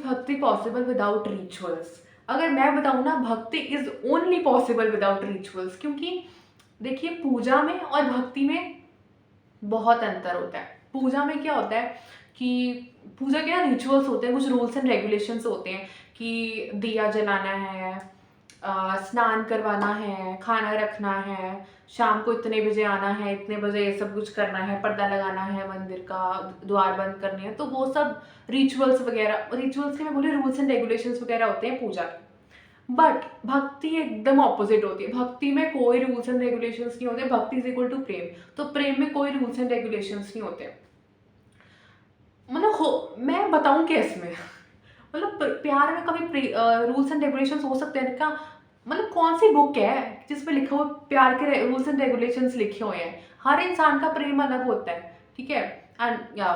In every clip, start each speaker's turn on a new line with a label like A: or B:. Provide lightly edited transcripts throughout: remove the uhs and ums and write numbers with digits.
A: भक्ति possible without rituals? अगर मैं बताऊँ ना, भक्ति is only possible without rituals, क्योंकि देखिए पूजा में और भक्ति में बहुत अंतर होता है। पूजा में क्या होता है कि पूजा के ना रिचुअल्स होते हैं, कुछ रूल्स एंड रेगुलेशंस होते हैं कि दिया जलाना है, स्नान करवाना है, खाना रखना है, शाम को इतने बजे आना है, इतने बजे ये सब कुछ करना है, पर्दा लगाना है मंदिर का, द्वार बंद करने हैं, तो वो सब रिचुअल्स वगैरह, रिचुअल्स के मैं बोली रूल्स एंड रेगुलेशंस वगैरह होते हैं पूजा के। बट भक्ति एकदम ऑपोजिट होती है। भक्ति में कोई रूल्स एंड रेगुलेशंस नहीं होते। भक्ति इज इक्वल टू प्रेम, तो प्रेम में कोई रूल्स एंड रेगुलेशंस नहीं होते। मतलब हो, मैं बताऊं कैसे में मतलब प्यार में कभी रूल्स एंड रेगुलेशंस हो सकते हैं क्या? मतलब कौन सी बुक है जिसमें लिखा हुआ प्यार के रूल्स एंड रेगुलेशंस लिखे हुए हैं? हर इंसान का प्रेम अलग होता है, ठीक है। एंड या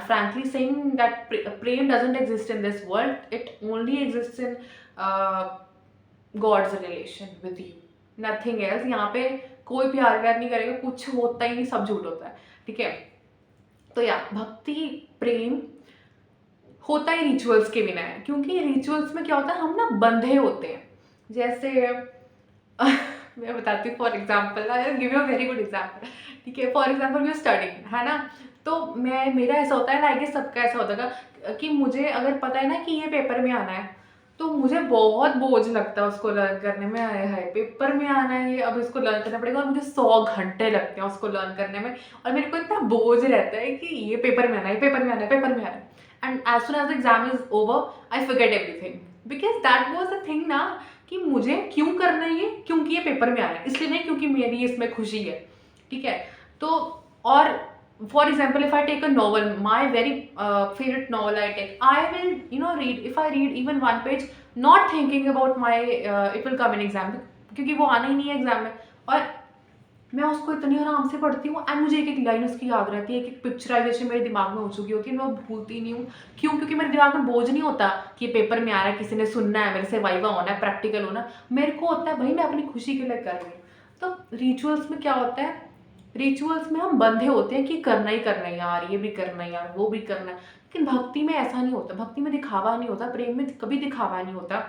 A: frankly saying that प्रेम doesn't exist in this world, it only exists in God's relation with you, nothing else. यहाँ पे कोई प्यार व्यार नहीं करेगा, कुछ होता ही नहीं, सब झूठ होता है, ठीक है। तो या भक्ति प्रेम होता ही रिचुअल्स के बिना है, क्योंकि रिचुअल्स में क्या होता है, हम ना बंधे होते हैं। जैसे मैं बताती हूँ, for example I give you a very good example, ठीक है। For example we are studying, है ना, तो मेरा ऐसा होता है ना, आई गेस सबका ऐसा होता है कि मुझे अगर पता है ना कि ये पेपर में आना है, तो मुझे बहुत बोझ लगता है उसको लर्न करने में। आया है पेपर में आना है ये, अब इसको लर्न करना पड़ेगा, और मुझे 100 घंटे लगते हैं उसको लर्न करने में, और मेरे को इतना बोझ रहता है कि ये पेपर में आना है, पेपर में आना है, पेपर में आना है। And as soon as the exam is over I forget everything, because that was the thing ना, कि मुझे क्यों करना है ये, क्योंकि ये पेपर में आना है, इसलिए नहीं क्योंकि मेरी इसमें खुशी है, ठीक है। तो और for example, if I take a novel, my very favorite novel I take, I will read, if I read even one page, not thinking about my it will come in exam, क्योंकि वो आना ही नहीं है exam में, और मैं उसको इतनी आराम से पढ़ती हूँ, एंड मुझे एक एक लाइन उसकी याद रहती है, एक एक पिक्चराइजेशन मेरे दिमाग में हो चुकी होती है, मैं वो भूलती नहीं हूँ। क्यों? क्योंकि मेरे दिमाग में बोझ नहीं होता कि पेपर में आ रहा है, किसी ने सुनना है, मेरे से वाइवा होना है, प्रैक्टिकल होना, मेरे को होता है भाई मैं अपनी खुशी के लिए कर रही हूँ। तो रिचुअल्स में क्या होता है, रिचुअल्स में हम बंधे होते हैं कि करना ही करना है यार, ये भी करना है यार, वो भी करना है। लेकिन भक्ति में ऐसा नहीं होता, भक्ति में दिखावा नहीं होता, प्रेम में कभी दिखावा नहीं होता,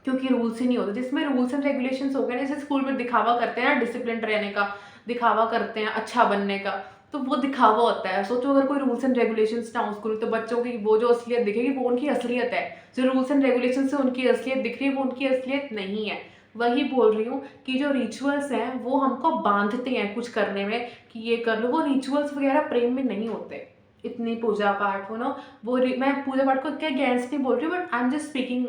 A: क्योंकि रूल्स ही नहीं होते। जिसमें रूल्स एंड रेगुलेशंस हो गए, जैसे स्कूल में दिखावा करते हैं ना, डिसिप्लिन रहने का, दिखावा करते हैं अच्छा बनने का, तो वो दिखावा होता है। सोचो अगर कोई रूल्स एंड रेगुलेशंस ना हो स्कूल, तो बच्चों की वो जो असलियत दिखेगी वो उनकी असलियत है। जो रूल्स एंड रेगुलेशन से उनकी असलियत दिख रही है वो उनकी असलियत नहीं है। वही बोल रही हूँ कि जो रिचुअल्स हैं वो हमको बांधते हैं कुछ करने में, कि ये कर लो। वो रिचुअल्स वगैरह प्रेम में नहीं होते। इतनी पूजा पाठ हो ना, वो मैं पूजा पाठ को क्या अगेंस्ट नहीं बोल रही हूँ, but I am just speaking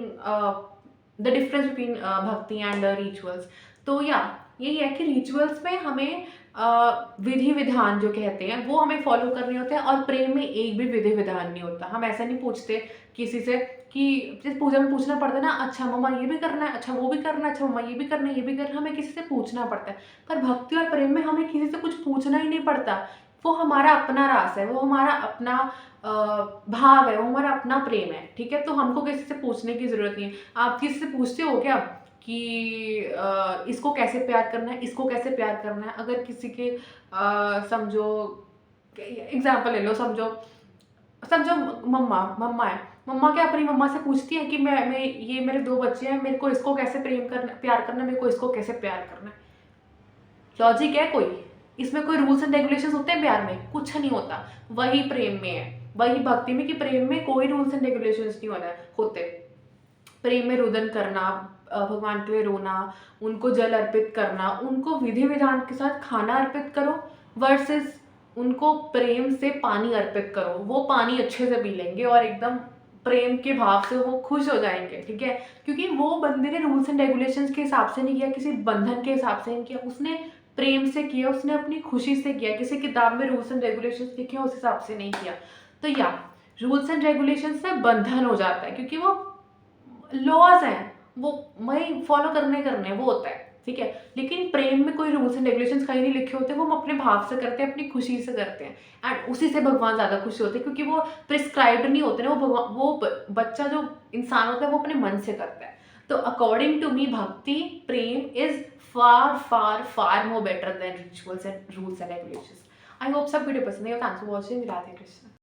A: the difference between भक्ति एंड रिचुअल्स। तो या यही है कि रिचुअल्स में हमें विधि विधान जो कहते हैं वो हमें फॉलो करने होते हैं, और प्रेम में एक भी विधि विधान नहीं होता। हम ऐसा नहीं पूछते किसी से कि जिस पूजा में पूछना पड़ता है ना, अच्छा मम्मा ये भी करना है, अच्छा वो भी करना है, अच्छा मम्मा ये भी करना है, ये भी करना है, हमें किसी से पूछना पड़ता है। पर भक्ति और प्रेम में हमें किसी से कुछ पूछना ही नहीं पड़ता। वो हमारा अपना रास है, वो हमारा अपना भाव है, वो हमारा अपना प्रेम है, ठीक है। तो हमको किसी से पूछने की जरूरत नहीं है। आप किसी से पूछते हो क्या कि इसको कैसे प्यार करना है, इसको कैसे प्यार करना है? अगर किसी के समझो एग्जाम्पल ले लो, समझो समझो मम्मा मम्मा है, मम्मा क्या अपनी मम्मा से पूछती है कि मैं ये मेरे 2 बच्चे हैं, मेरे को इसको कैसे प्रेम करना, प्यार करना है, मेरे को इसको कैसे प्यार करना है? लॉजिक है कोई? इसमें कोई रूल्स एंड रेगुलेशंस होते हैं प्यार में? कुछ नहीं होता। वही प्रेम में है, वही भक्ति में, कि प्रेम में कोई रूल्स एंड रेगुलेशंस नहीं होते। प्रेम में रुदन करना, भगवान के लिए रोना, उनको जल अर्पित करना, उनको विधि विधान के साथ खाना अर्पित करो, वर्सेस उनको प्रेम से पानी अर्पित करो। वो पानी अच्छे से पी लेंगे और एकदम प्रेम के भाव से वो खुश हो जाएंगे, ठीक है। क्योंकि वो बंदे ने रूल्स एंड रेगुलेशंस के हिसाब से नहीं किया, किसी बंधन के हिसाब से नहीं किया, उसने प्रेम से किया, उसने अपनी खुशी से किया। किसी किताब में रूल्स एंड रेगुलेशंस लिखे उस हिसाब से नहीं किया। तो या रूल्स एंड रेगुलेशंस से बंधन हो जाता है, क्योंकि वो लॉज हैं, वो वही फॉलो करने वो होता है, ठीक है। लेकिन प्रेम में कोई रूल्स एंड रेगुलेशंस कहीं नहीं लिखे होते, वो हम अपने भाव से करते हैं, अपनी खुशी से करते हैं, एंड उसी से भगवान ज़्यादा खुश होते हैं, क्योंकि वो प्रिस्क्राइब्ड नहीं होते ना। वो भगवान, बच्चा जो इंसान होता है वो अपने मन से करता है। तो according to me bhakti prem is far far far more better than rituals and rules and regulations. I hope सब वीडियो पसंद है। Thanks for watching. Radhe Krishna.